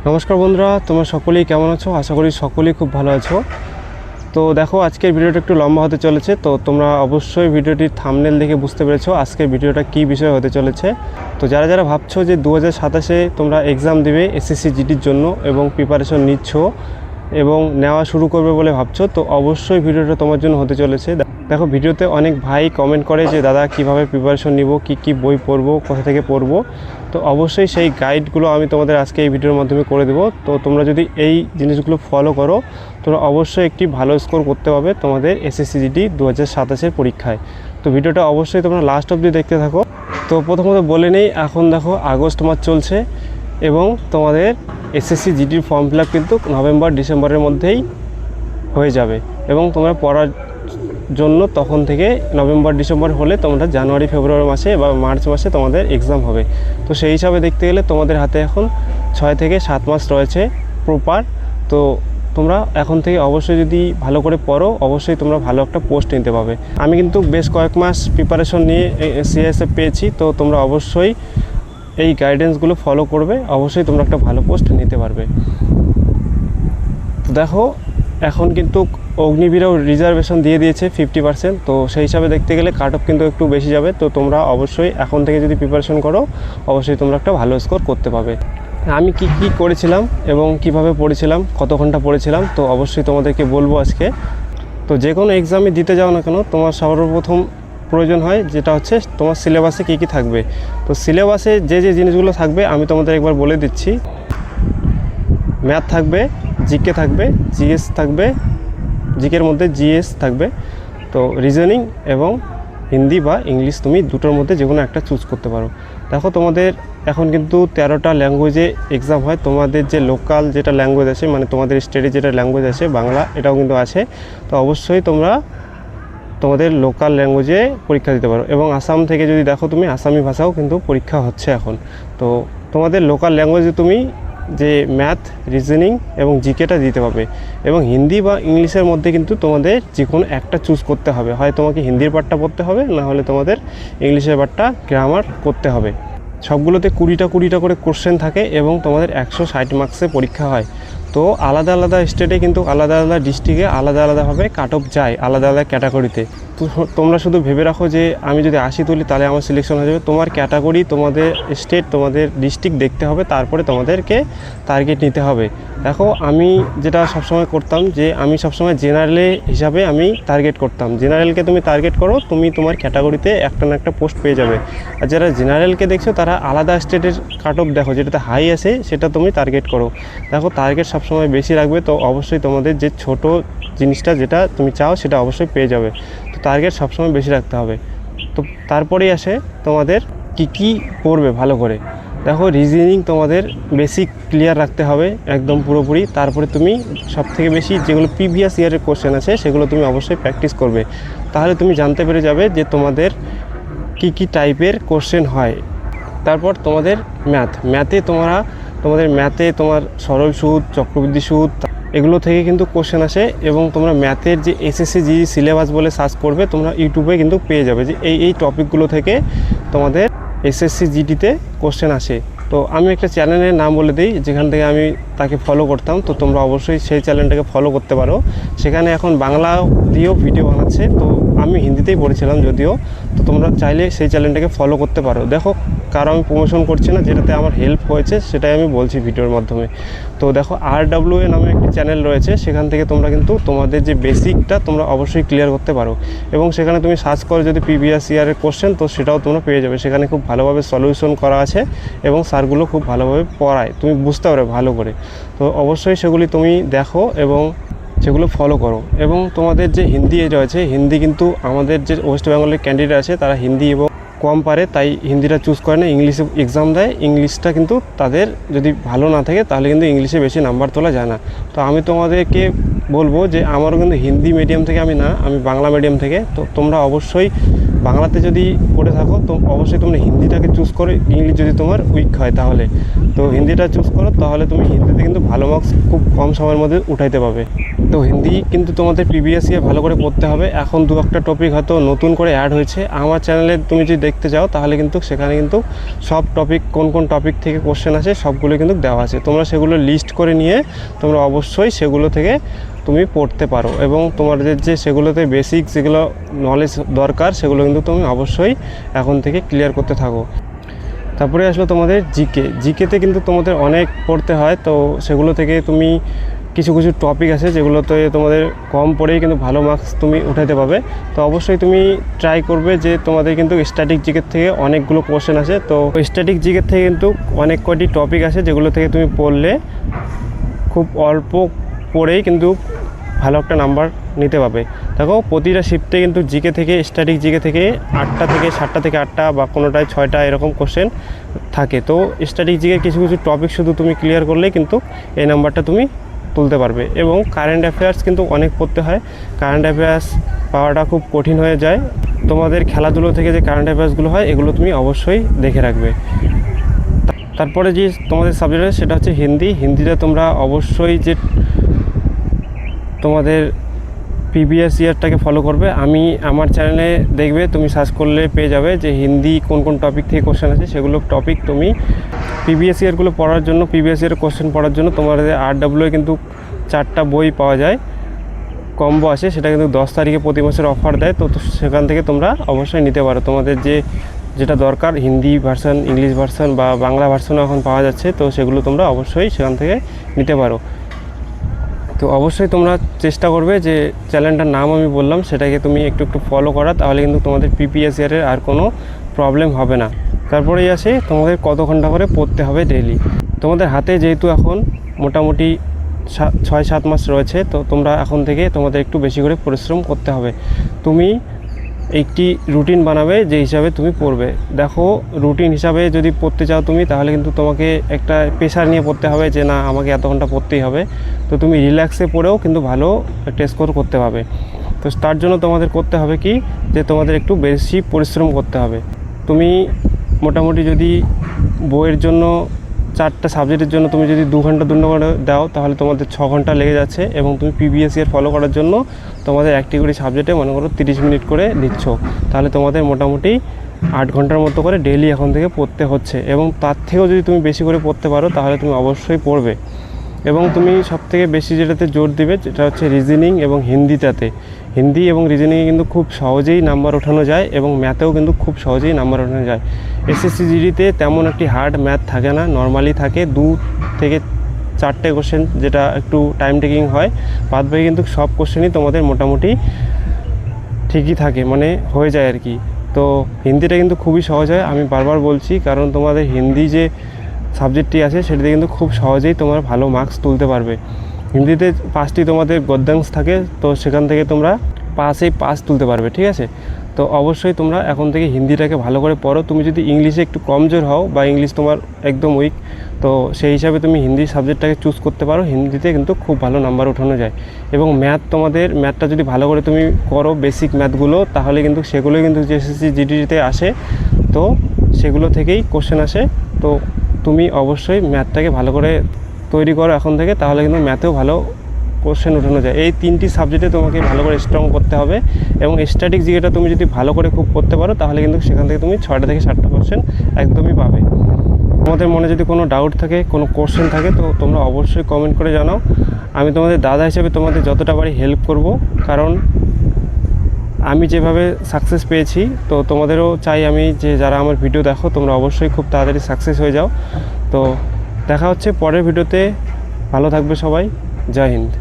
নমস্কার বন্ধুরা, তোমরা সকলেই কেমন আছো? আশা করি সকলেই খুব ভালো আছো। তো দেখো, আজকের ভিডিওটা একটু লম্বা হতে চলেছে। তো তোমরা অবশ্যই ভিডিওটির থাম্বনেল দেখে বুঝতে পেরেছো আজকের ভিডিওটা কী বিষয় হতে চলেছে। তো যারা যারা ভাবছো যে 2027-এ তোমরা এক্সাম দেবে এসএসসি জিডির জন্য এবং প্রিপারেশন নিচ্ছ এবং নেওয়া শুরু করবে বলে ভাবছো, তো অবশ্যই ভিডিওটা তোমার জন্য হতে চলেছে। দেখো, ভিডিওতে অনেক ভাই কমেন্ট করে যে দাদা কিভাবে প্রিপারেশন নিব, কি বই পড়বো, কোথা থেকে পড়বো। তো অবশ্যই সেই গাইডগুলো আমি তোমাদের আজকে এই ভিডিওর মাধ্যমে করে দেবো। তো তোমরা যদি এই জিনিসগুলো ফলো করো, তোমরা অবশ্যই একটি ভালো স্কোর করতে পারবে তোমাদের এসএসসি জিডি 2027-এর পরীক্ষায়। তো ভিডিওটা অবশ্যই তোমরা লাস্ট অবধি দেখতে থাকো। তো প্রথমত বলে নেই, এখন দেখো আগস্ট মাস চলছে এবং তোমাদের এসএসসি জিডির ফর্ম ফিল আপ কিন্তু নভেম্বর ডিসেম্বরের মধ্যেই হয়ে যাবে এবং তোমরা পড়ার জন্য তখন থেকে নভেম্বর ডিসেম্বর হলে তোমরা জানুয়ারি ফেব্রুয়ারি মাসে বা মার্চ মাসে তোমাদের এক্সাম হবে। তো সেই হিসাবে দেখতে গেলে তোমাদের হাতে এখন 6 থেকে 7 মাস রয়েছে প্রপার। তো তোমরা এখন থেকে অবশ্যই যদি ভালো করে পড়ো, অবশ্যই তোমরা ভালো একটা পোস্ট নিতে পারবে। আমি কিন্তু বেশ কয়েক মাস প্রিপারেশন নিয়ে সিএসএফ পেয়েছি। তো তোমরা অবশ্যই এই গাইডেন্সগুলো ফলো করবে, অবশ্যই তোমরা একটা ভালো পোস্ট নিতে পারবে। তো দেখো, এখন কিন্তু অগ্নিবীরও রিজার্ভেশন দিয়ে দিয়েছে 50%। তো সেই হিসাবে দেখতে গেলে কাট অফ কিন্তু একটু বেশি যাবে। তো তোমরা অবশ্যই এখন থেকে যদি প্রিপারেশন করো, অবশ্যই তোমরা একটা ভালো স্কোর করতে পারবে। আমি কি করেছিলাম এবং কিভাবে পড়েছিলাম, কত ঘন্টা পড়েছিলাম, তো অবশ্যই তোমাদেরকে বলবো আজকে। তো যে কোনো এক্সামে দিতে যাও না কেন, তোমার সর্বপ্রথম প্রয়োজন হয় যেটা হচ্ছে তোমার সিলেবাসে কী থাকবে। তো সিলেবাসে যে জিনিসগুলো থাকবে আমি তোমাদের একবার বলে দিচ্ছি। ম্যাথ থাকবে, জিকে থাকবে, জিএস থাকবে, জিকের মধ্যে জিএস থাকবে। তো রিজনিং এবং হিন্দি বা ইংলিশ, তুমি দুটোর মধ্যে যে কোনো একটা চুজ করতে পারো। দেখো, তোমাদের এখন কিন্তু 13টা ল্যাঙ্গুয়েজে এক্সাম হয়। তোমাদের যে লোকাল যেটা ল্যাঙ্গুয়েজ আছে, মানে তোমাদের স্টেটে যেটা ল্যাঙ্গুয়েজ আছে, বাংলা, এটাও কিন্তু আছে। তো অবশ্যই তোমরা তোমাদের লোকাল ল্যাঙ্গুয়েজে পরীক্ষা দিতে পারো। এবং আসাম থেকে যদি দেখো, তুমি আসামি ভাষাও কিন্তু পরীক্ষা হচ্ছে এখন। তো তোমাদের লোকাল ল্যাঙ্গুয়েজে তুমি যে ম্যাথ, রিজনিং এবং জিকেটা দিতে পারবে। এবং হিন্দি বা ইংলিশের মধ্যে কিন্তু তোমাদের যে কোনো একটা চুজ করতে হবে। হয় তোমাকে হিন্দির পার্টটা পড়তে হবে, না হলে তোমাদের ইংলিশের পার্টটা গ্রামার করতে হবে। সবগুলোতে 20টা করে কোশ্চেন থাকে এবং তোমাদের 160 মার্কসে পরীক্ষা হয়। তো আলাদা আলাদা স্টেটে কিন্তু আলাদা আলাদা ডিস্ট্রিক্টে আলাদা আলাদাভাবে কাট অফ যায়, আলাদা আলাদা ক্যাটাগরিতে। তো তোমরা শুধু ভেবে রাখো যে আমি যদি 80 তুলি তাহলে আমার সিলেকশন হয়ে যাবে। তোমার ক্যাটাগরি, তোমাদের স্টেট, তোমাদের ডিস্ট্রিক্ট দেখতে হবে, তারপরে তোমাদেরকে টার্গেট নিতে হবে। দেখো, আমি যেটা সবসময় করতাম, যে আমি সবসময় জেনারেলে হিসাবে আমি টার্গেট করতাম। জেনারেলকে তুমি টার্গেট করো, তুমি তোমার ক্যাটাগরিতে একটা না একটা পোস্ট পেয়ে যাবে। আর যারা জেনারেলকে দেখছো তারা আলাদা স্টেটের কাট অফ দেখো, যেটাতে হাই আসে সেটা তুমি টার্গেট করো। দেখো, টার্গেট সবসময় বেশি রাখবে, তো অবশ্যই তোমাদের যে ছোট জিনিসটা যেটা তুমি চাও সেটা অবশ্যই পেয়ে যাবে। তো টার্গেট সবসময় বেশি রাখতে হবে। তো তারপরেই আসে তোমাদের কি পড়বে ভালো করে। দেখো, রিজনিং তোমাদের বেসিক ক্লিয়ার রাখতে হবে একদম পুরোপুরি। তারপরে তুমি সবথেকে বেশি যেগুলো প্রিভিয়াস ইয়ারের কোশ্চেন আছে সেগুলো তুমি অবশ্যই প্র্যাকটিস করবে। তাহলে তুমি জানতে পেরে যাবে যে তোমাদের কি টাইপের কোশ্চেন হয়। তারপর তোমাদের ম্যাথে তোমার সরল সুদ, চক্রবৃদ্ধি সুদ, এগুলো থেকে কিন্তু কোশ্চেন আসে। এবং তোমরা ম্যাথের যে এসএসসি জিডি সিলেবাস বলে সার্চ করবে, তোমরা ইউটিউবে কিন্তু পেয়ে যাবে যে এই টপিকগুলো থেকে তোমাদের এসএসসি জিডিতে কোশ্চেন আসে। তো আমি একটা চ্যানেলের নাম বলে দিই যেখান থেকে আমি তাকে ফলো করতাম। তো তোমরা অবশ্যই সেই চ্যানেলটাকে ফলো করতে পারো। সেখানে এখন বাংলা দিয়েও ভিডিও বানাচ্ছে। তো আমি হিন্দিতেই পড়েছিলাম যদিও। তো তোমরা চাইলে সেই চ্যানেলটাকে ফলো করতে পারো। দেখো, কারো আমি প্রমোশন করছি না, যেটাতে আমার হেল্প হয়েছে সেটাই আমি বলছি ভিডিওর মাধ্যমে। তো দেখো, RWA নামে একটি চ্যানেল রয়েছে, সেখান থেকে তোমরা কিন্তু তোমাদের যে বেসিকটা তোমরা অবশ্যই ক্লিয়ার করতে পারো। এবং সেখানে তুমি সার্চ করো যদি প্রিভিয়াস ইয়ারের কোশ্চেন, তো সেটাও তোমরা পেয়ে যাবে। সেখানে খুব ভালোভাবে সলিউশন করা আছে এবং স্যারগুলো খুব ভালোভাবে পড়ায়, তুমি বুঝতে পারবে ভালো করে। তো অবশ্যই সেগুলি তুমি দেখো এবং সেগুলো ফলো করো। এবং তোমাদের যে হিন্দি রয়েছে, হিন্দি কিন্তু আমাদের যে ওয়েস্ট বেঙ্গলের ক্যান্ডিডেট আছে তারা হিন্দি এবং কম পারে, তাই হিন্দিটা চুজ করে না, ইংলিশে এক্সাম দেয়। ইংলিশটা কিন্তু তাদের যদি ভালো না থাকে তাহলে কিন্তু ইংলিশে বেশি নাম্বার তোলা যায় না। তো আমি তোমাদেরকে বলবো যে আমারও কিন্তু হিন্দি মিডিয়াম থেকে আমি বাংলা মিডিয়াম থেকে। তো তোমরা অবশ্যই বাংলাতে যদি পড়ে থাকো তো অবশ্যই তোমরা হিন্দিটাকে চুজ করো, ইংলিশ যদি তোমার উইক হয় তাহলে তো হিন্দিটা চুজ করো, তাহলে তুমি হিন্দিতে কিন্তু ভালো মার্কস খুব কম সময়ের মধ্যে উঠাইতে পারবে। তো হিন্দি কিন্তু তোমাদের প্রিভিয়াস ইয়ার ভালো করে পড়তে হবে। এখন দু একটা টপিক হয়তো নতুন করে অ্যাড হয়েছে, আমার চ্যানেলে তুমি যদি দেখতে যাও তাহলে কিন্তু সেখানে কিন্তু সব টপিক কোন কোন টপিক থেকে কোশ্চেন আছে সবগুলো কিন্তু দেওয়া আছে। তোমরা সেগুলো লিস্ট করে নিয়ে তোমরা অবশ্যই সেগুলো থেকে তুমি পড়তে পারো, এবং তোমাদের যে সেগুলোতে বেসিক যেগুলো নলেজ দরকার সেগুলো কিন্তু তুমি অবশ্যই এখন থেকে ক্লিয়ার করতে থাকো। তারপরে আসলো তোমাদের জিকেতে কিন্তু তোমাদের অনেক পড়তে হয়, তো সেগুলো থেকে তুমি কিছু কিছু টপিক আছে যেগুলোতে তোমাদের কম পড়েই কিন্তু ভালো মার্কস তুমি উঠাতে পারবে। তো অবশ্যই তুমি ট্রাই করবে যে তোমাদের কিন্তু স্ট্যাটিক জিকের থেকে অনেকগুলো কোশ্চেন আছে, তো স্ট্যাটিক জিকের থেকে কিন্তু অনেক কয়টি টপিক আছে যেগুলো থেকে তুমি পড়লে খুব অল্প পড়েই কিন্তু ভালো একটা নাম্বার নিতে পারবে। দেখো প্রতিটা শিফটে কিন্তু জিকে থেকে স্ট্যাটিক জিকে থেকে 8টা থেকে 7টা থেকে 8টা বা কোনোটায় 6টা এরকম কোশ্চেন থাকে। তো স্ট্যাটিক জিকে কিছু কিছু টপিক শুধু তুমি ক্লিয়ার করলেই কিন্তু এই নাম্বারটা তুমি তুলতে পারবে। এবং কারেন্ট অ্যাফেয়ার্স কিন্তু অনেক পড়তে হয়, কারেন্ট অ্যাফেয়ার্স পাওয়াটা খুব কঠিন হয়ে যায়। তোমাদের খেলাধুলো থেকে যে কারেন্ট অ্যাফেয়ার্সগুলো হয় এগুলো তুমি অবশ্যই দেখে রাখবে। তারপরে যে তোমাদের সাবজেক্ট আছে সেটা হচ্ছে হিন্দিটা তোমরা অবশ্যই যে তোমাদের প্রিভিয়াস ইয়ারটাকে ফলো করবে। আমার চ্যানেলে দেখবে, তুমি সার্চ করলে পেয়ে যাবে যে হিন্দি কোন কোন টপিক থেকে কোশ্চেন আছে, সেগুলো টপিক তুমি প্রিভিয়াস ইয়ারগুলো পড়ার জন্য, প্রিভিয়াস ইয়ারের কোশ্চেন পড়ার জন্য তোমাদের RWA কিন্তু 4টা বই পাওয়া যায়, কম্বো আছে, সেটা কিন্তু 10 তারিখে প্রতি মাসের অফার দেয়। তো সেখান থেকে তোমরা অবশ্যই নিতে পারো, তোমাদের যেটা দরকার হিন্দি ভার্সন, ইংলিশ ভার্সন বা বাংলা ভার্সনও এখন পাওয়া যাচ্ছে, তো সেগুলো তোমরা অবশ্যই সেখান থেকে নিতে পারো। তো অবশ্যই তোমরা চেষ্টা করবে যে চ্যানেলটার নাম আমি বললাম সেটাকে তুমি একটু একটু ফলো করা, তাহলে কিন্তু তোমাদের প্রিভিয়াস ইয়ারের আর কোনো প্রবলেম হবে না। তারপরেই আসে তোমাদের কত ঘন্টা করে পড়তে হবে ডেইলি। তোমাদের হাতে যেহেতু এখন মোটামুটি 6-7 মাস রয়েছে, তো তোমরা এখন থেকে তোমাদের একটু বেশি করে পরিশ্রম করতে হবে। তুমি একটি রুটিন বানাবে যে হিসাবে তুমি পড়বে। দেখো রুটিন হিসাবে যদি পড়তে চাও তুমি, তাহলে কিন্তু তোমাকে একটা প্রেশার নিয়ে পড়তে হবে যে না আমাকে এত ঘন্টা পড়তেই হবে। তো তুমি রিল্যাক্সে পড়েও কিন্তু ভালো একটা স্কোর করতে পারবে। তো তার জন্য তোমাদের করতে হবে কি, যে তোমাদের একটু বেশি পরিশ্রম করতে হবে। তুমি মোটামুটি যদি বইয়ের জন্য 4টা সাবজেক্টের জন্য তুমি যদি 2 ঘন্টা করে দাও, তাহলে তোমাদের 6 ঘন্টা লেগে যাচ্ছে। এবং তুমি প্রিভিয়াস ইয়ার ফলো করার জন্য তোমাদের একটি করে সাবজেক্টে মনে করো 30 মিনিট করে দিচ্ছ, তাহলে তোমাদের মোটামুটি 8 ঘন্টার মতো করে ডেইলি এখন থেকে পড়তে হচ্ছে। এবং তার থেকেও যদি তুমি বেশি করে পড়তে পারো তাহলে তুমি অবশ্যই পড়বে। এবং তুমি সবথেকে বেশি যেটাতে জোর দিবে যেটা হচ্ছে রিজনিং এবং হিন্দিটাতে। হিন্দি এবং রিজনিংয়ে কিন্তু খুব সহজেই নাম্বার ওঠানো যায়, এবং ম্যাথেও কিন্তু খুব সহজেই নাম্বার ওঠানো যায়। SSC GDতে তেমন একটি হার্ড ম্যাথ থাকে না, নর্মালি থাকে 2 থেকে 4টে কোশ্চেন যেটা একটু টাইম টেকিং হয়, বাদ বাকি কিন্তু সব কোশ্চেনই তোমাদের মোটামুটি ঠিকই থাকে, মানে হয়ে যায় আর কি। তো হিন্দিটা কিন্তু খুবই সহজ হয়, আমি বারবার বলছি, কারণ তোমাদের হিন্দি যে সাবজেক্টটি আছে সেটাতে কিন্তু খুব সহজেই তোমরা ভালো মার্কস তুলতে পারবে। হিন্দিতে 5টি তোমাদের গদ্যাংশ থাকে, তো সেখান থেকে তোমরা পাস তুলতে পারবে, ঠিক আছে। তো অবশ্যই তোমরা এখন থেকে হিন্দিটাকে ভালো করে পড়ো। তুমি যদি ইংলিশে একটু কমজোর হও বা ইংলিশ তোমার একদম উইক, তো সেই হিসাবে তুমি হিন্দি সাবজেক্টটাকে চুজ করতে পারো, হিন্দিতে কিন্তু খুব ভালো নাম্বার ওঠানো যায়। এবং ম্যাথটা যদি ভালো করে তুমি করো বেসিক ম্যাথগুলো, তাহলে কিন্তু সেগুলোই কিন্তু SSC GDতে আসে, তো সেগুলো থেকেই কোশ্চেন আসে। তো তুমি অবশ্যই ম্যাথটাকে ভালো করে তৈরি করো এখন থেকে, তাহলে কিন্তু ম্যাথেও ভালো কোশ্চেন উঠানো যায়। এই 3টি সাবজেক্টে তোমাকে ভালো করে স্ট্রং করতে হবে। এবং স্ট্যাটিক জিকেটা তুমি যদি ভালো করে খুব করতে পারো, তাহলে কিন্তু সেখান থেকে তুমি 6টা থেকে 7টা কোশ্চেন একদমই পাবে। তোমাদের মনে যদি কোনো ডাউট থাকে, কোনো কোশ্চেন থাকে, তো তোমরা অবশ্যই কমেন্ট করে জানাও। আমি তোমাদের দাদা হিসেবে তোমাদের যতটা পারি হেল্প করব, কারণ আমি যেভাবে সাকসেস পেয়েছি, তো তোমাদেরও চাই আমি যে যারা আমার ভিডিও দেখো তোমরা অবশ্যই খুব তাড়াতাড়ি সাকসেস হয়ে যাও। তো দেখা হচ্ছে পরের ভিডিওতে, ভালো থাকবে সবাই, জয় হিন্দ।